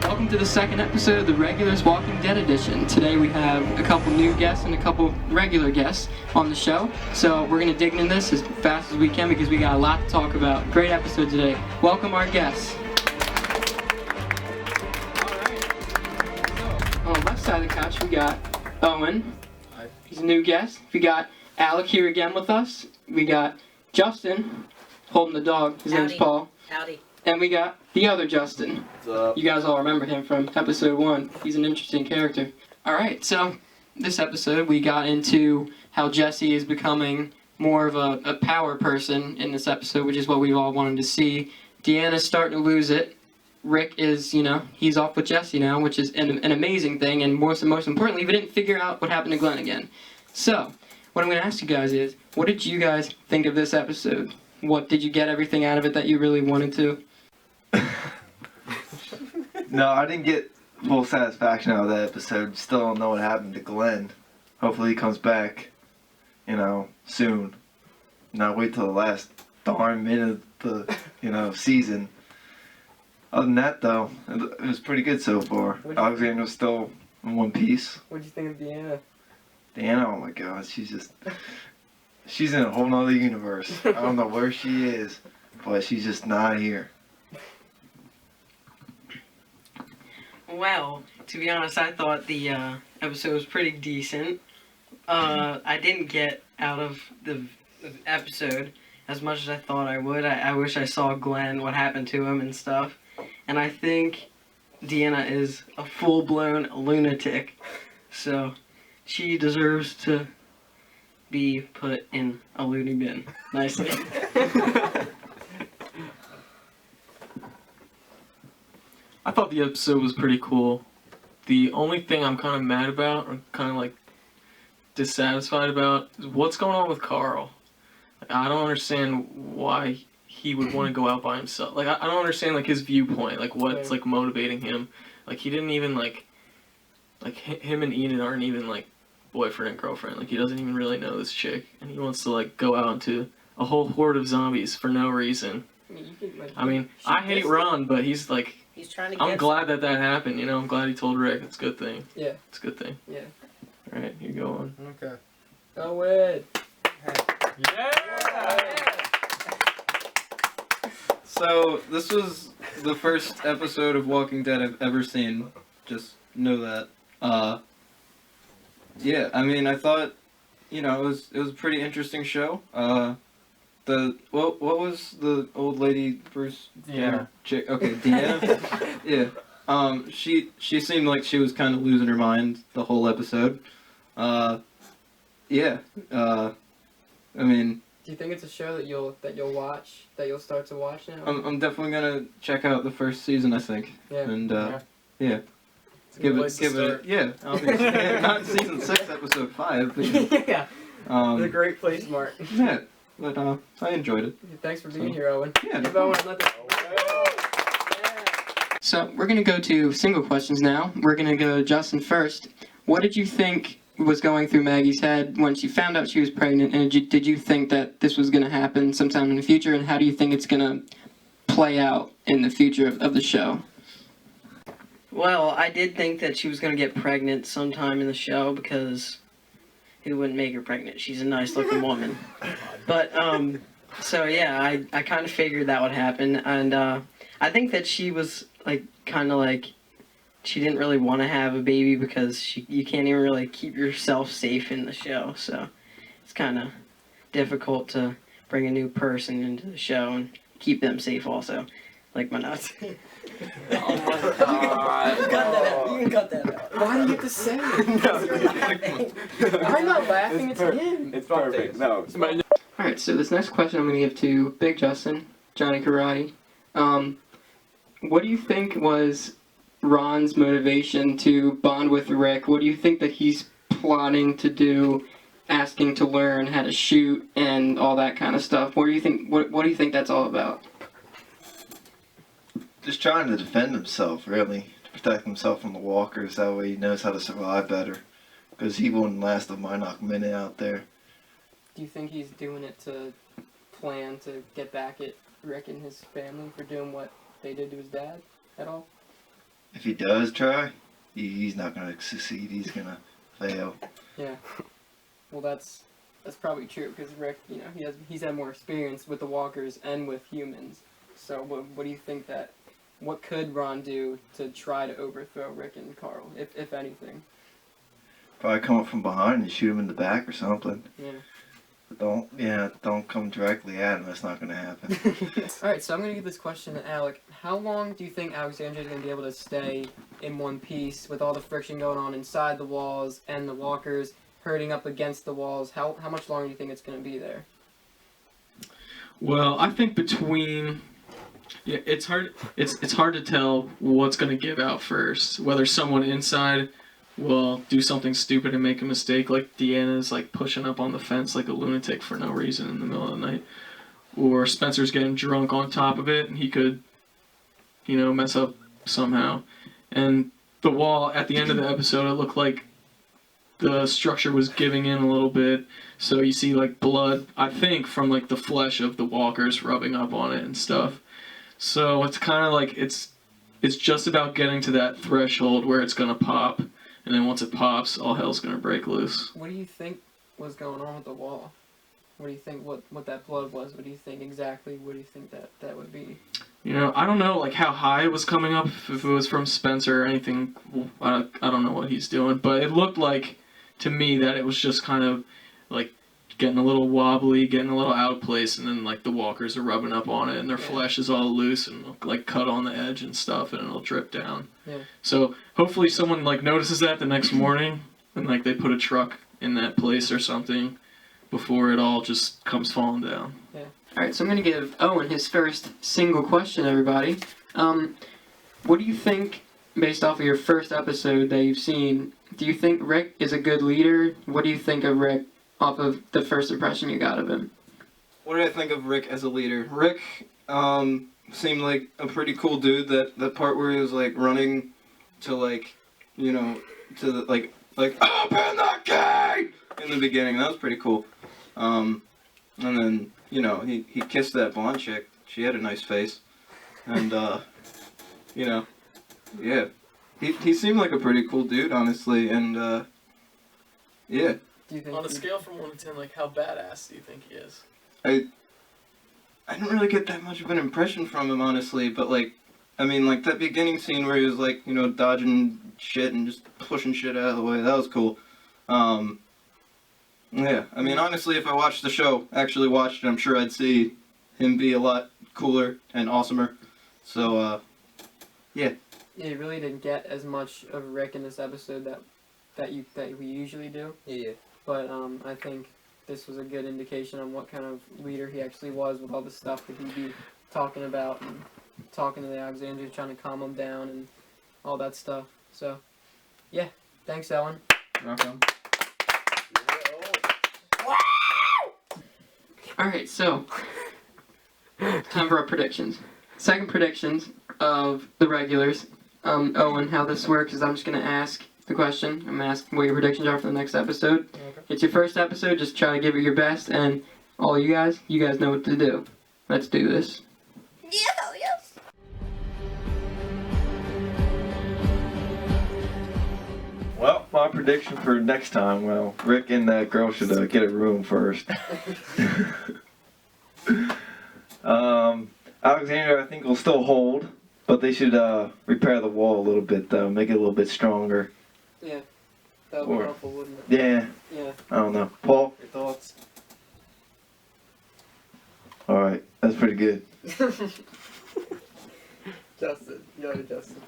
Welcome to the second episode of the Regulars Walking Dead edition. Today we have a couple new guests and a couple regular guests on the show. So we're going to dig into this as fast as we can because we got a lot to talk about. Great episode today. Welcome our guests. Alright. So, on the left side of the couch we got Owen. He's a new guest. We got Alec here again with us. We got Justin holding the dog. His name's Paul. Howdy. And we got the other Justin. What's up? You guys all remember him from episode 1. He's an interesting character. Alright, so this episode we got into how Jessie is becoming more of a power person in this episode, which is what we've all wanted to see. Deanna's starting to lose it. Rick is, he's off with Jessie now, which is an amazing thing, and most importantly, we didn't figure out what happened to Glenn again. So, what I'm going to ask you guys is, what did you guys think of this episode? What, did you get everything out of it that you really wanted to? No, I didn't get full satisfaction out of that episode. Still don't know what happened to Glenn. Hopefully he comes back, soon. Not wait till the last darn minute of the, season. Other than that, though, it was pretty good so far. Alexandria was still in one piece. What'd you think of Deanna? Deanna, oh my god, she's in a whole nother universe. I don't know where she is, but she's just not here. Well, to be honest, I thought the episode was pretty decent. I didn't get out of the episode as much as I thought I would. I wish I saw Glenn, what happened to him and stuff. And I think Deanna is a full-blown lunatic. So, she deserves to be put in a loony bin. Nicely. I thought the episode was pretty cool. The only thing I'm kind of mad about, or kind of dissatisfied about, is what's going on with Carl. I don't understand why he would want to go out by himself. I don't understand his viewpoint, what's motivating him. He didn't even him and Enid aren't even boyfriend and girlfriend. He doesn't even really know this chick, and he wants to go out into a whole horde of zombies for no reason. I hate Ron, but he's He's trying to I'm glad that happened, I'm glad he told Rick. It's a good thing. Yeah. It's a good thing. Yeah. Alright, you go on. Okay. Owen! Yeah! So, this was the first episode of Walking Dead I've ever seen. Just know that. Yeah, I thought, it was a pretty interesting show. What was the old lady Bruce chick? Okay, Deanna. Yeah. She seemed like she was kind of losing her mind the whole episode. Yeah. Do you think it's a show that you'll watch, that you'll start to watch now? I'm definitely gonna check out the first season, I think. Yeah. And Yeah. give it. Yeah. Obviously. Not season 6, episode 5. But, Yeah. It's a great place, Mark. Yeah. But I enjoyed it. Thanks for being here, Owen. Yeah. Give Owen another. So we're gonna go to single questions now. We're gonna go to Justin first. What did you think was going through Maggie's head when she found out she was pregnant, and did you think that this was gonna happen sometime in the future, and how do you think it's gonna play out in the future of the show? Well, I did think that she was going to get pregnant sometime in the show because it wouldn't make her pregnant. She's a nice-looking woman. But, so yeah, I kind of figured that would happen. And I think that she was, she didn't really want to have a baby because you can't even really keep yourself safe in the show. So it's kind of difficult to bring a new person into the show and keep them safe also. Like my nuts. Oh my god. You can cut that out. You can cut that out. Why do you have to say it? I'm not laughing, it's him. It's perfect. No. Alright, so this next question I'm going to give to Big Justin, Johnny Karate. What do you think was Ron's motivation to bond with Rick? What do you think that he's plotting to do, asking to learn how to shoot and all that kind of stuff? What do you think that's all about? Just trying to defend himself, really. To protect himself from the walkers. That way he knows how to survive better. Because he wouldn't last a Minoc minute out there. Do you think he's doing it to plan to get back at Rick and his family for doing what they did to his dad at all? If he does try, he's not going to succeed. He's going to fail. Yeah. Well, that's probably true because Rick, you know, he's had more experience with the walkers and with humans. So what do you think what could Ron do to try to overthrow Rick and Carl, if anything? Probably come up from behind and shoot him in the back or something. Yeah. But don't come directly at him. That's not going to happen. Alright, so I'm going to give this question to Alec. How long do you think Alexandria is going to be able to stay in one piece with all the friction going on inside the walls and the walkers hurting up against the walls? How much longer do you think it's going to be there? Well, I think it's hard to tell what's going to give out first. Whether someone inside will do something stupid and make a mistake, like Deanna's like pushing up on the fence like a lunatic for no reason in the middle of the night, or Spencer's getting drunk on top of it and he could, you know, mess up somehow. And the wall at the end of the episode, it looked like the structure was giving in a little bit, so you see like blood, I think, from like the flesh of the walkers rubbing up on it and stuff. So it's kind of like it's just about getting to that threshold where it's gonna pop. And then once it pops, all hell's gonna break loose. What do you think was going on with the wall? What do you think what that blood was? What do you think exactly? What do you think that would be? You know, I don't know like how high it was coming up, if it was from Spencer or anything. I don't know what he's doing, but it looked like to me that it was just kind of like getting a little wobbly, getting a little out of place, and then like the walkers are rubbing up on it and their flesh is all loose and like cut on the edge and stuff, and it'll drip down. Yeah. So hopefully someone like notices that the next morning and like they put a truck in that place or something before it all just comes falling down. Yeah. All right, so I'm gonna give Owen his first single question, everybody. What do you think, based off of your first episode that you've seen? Do you think Rick is a good leader? What do you think of Rick off of the first impression you got of him? What did I think of Rick as a leader? Rick seemed like a pretty cool dude. That part where he was like running to like, you know, to the like open the gate in the beginning. That was pretty cool. And then, you know, he kissed that blonde chick. She had a nice face. And you know, yeah. He seemed like a pretty cool dude, honestly, and yeah. Do you think On a scale from 1 to 10, like how badass do you think he is? I don't really get that much of an impression from him, honestly, but like, I mean, like that beginning scene where he was like, you know, dodging shit and just pushing shit out of the way, that was cool. Yeah, I mean, honestly, if I watched the show, actually watched it, I'm sure I'd see him be a lot cooler and awesomer. So, yeah. Yeah, you really didn't get as much of Rick in this episode that we usually do. Yeah. But I think this was a good indication on what kind of leader he actually was with all the stuff that he'd be talking about and talking to the Alexandria, trying to calm him down and all that stuff. So, yeah. Thanks, Ellen. Rock on. Alright, so, time for our predictions. Second predictions of the regulars. Owen, how this works is I'm just going to ask the question. I'm going to ask what your predictions are for the next episode. Okay. It's your first episode, just try to give it your best, and all you guys know what to do. Let's do this. Yes. Well, my prediction for next time, well, Rick and that girl should get a room first. Alexandria, I think, will still hold, but they should repair the wall a little bit, though, make it a little bit stronger. Yeah, that would be helpful, wouldn't it? Yeah. Yeah. I don't know. Paul? Your thoughts? Alright, that's pretty good. Justin. Justin.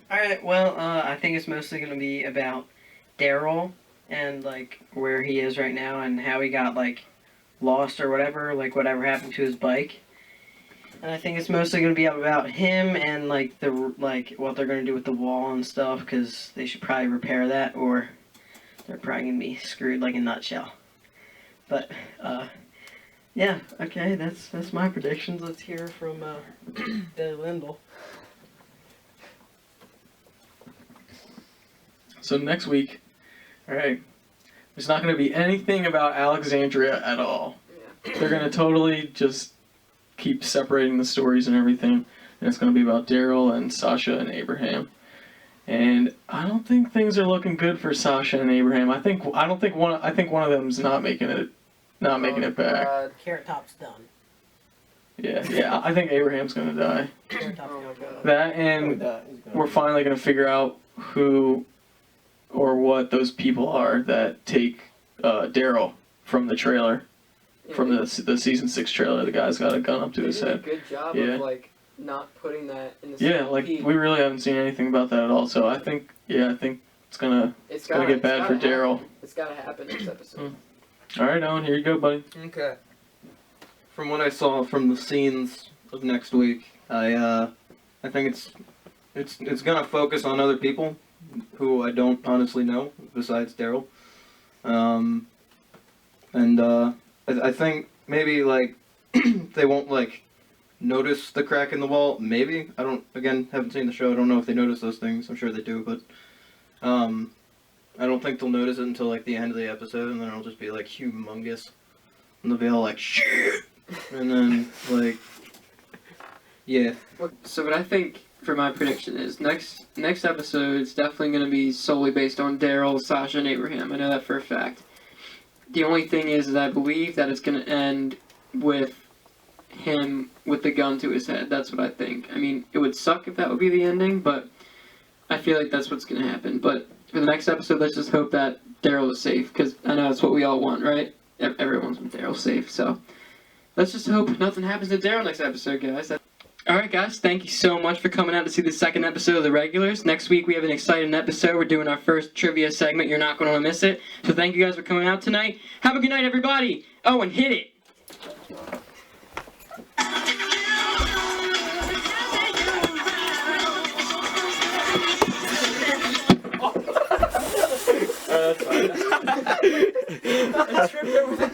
Alright, well, I think it's mostly going to be about Daryl and, like, where he is right now and how he got, like, lost or whatever, like, whatever happened to his bike. And I think it's mostly going to be about him and, like, what they're going to do with the wall and stuff, because they should probably repair that, or they're probably going to be screwed like a nutshell. But, yeah, okay, that's my predictions. Let's hear from, Billy Lindell. So next week, all right, there's not going to be anything about Alexandria at all. Yeah. They're going to totally just keep separating the stories and everything, and it's going to be about Daryl and Sasha and Abraham. And I don't think things are looking good for Sasha and Abraham. I think one of them's not making it back. Carrot Top's done. Yeah, I think Abraham's going to die. Carrot Top's Oh my done. god. That, and we're finally going to figure out who or what those people are that take Daryl from the trailer, from the season 6 trailer. The guy's got a gun up to his They did head. a good job Yeah. of like not putting that in the Yeah, same like heat. we really haven't seen anything about that at all. So I think it's gonna It's gonna get bad for Daryl. It's gotta happen next episode. All right, Owen, here you go, buddy. Okay. From what I saw from the scenes of next week, I think it's gonna focus on other people who I don't honestly know besides Daryl. I think maybe like they won't like notice the crack in the wall. Maybe haven't seen the show. I don't know if they notice those things. I'm sure they do, but I don't think they'll notice it until like the end of the episode, and then it'll just be like humongous, and they'll be all like shit, and then like yeah. So what I think for my prediction is next episode is definitely going to be solely based on Daryl, Sasha, and Abraham. I know that for a fact. The only thing is I believe that it's going to end with him with the gun to his head. That's what I think. I mean, it would suck if that would be the ending, but I feel like that's what's going to happen. But for the next episode, let's just hope that Daryl is safe, because I know that's what we all want, right? Everyone's with Daryl safe, so let's just hope nothing happens to Daryl next episode, guys. Alright guys, thank you so much for coming out to see the second episode of The Regulars. Next week we have an exciting episode. We're doing our first trivia segment. You're not going to miss it. So thank you guys for coming out tonight. Have a good night, everybody. Oh, and hit it. That's fine. I tripped over the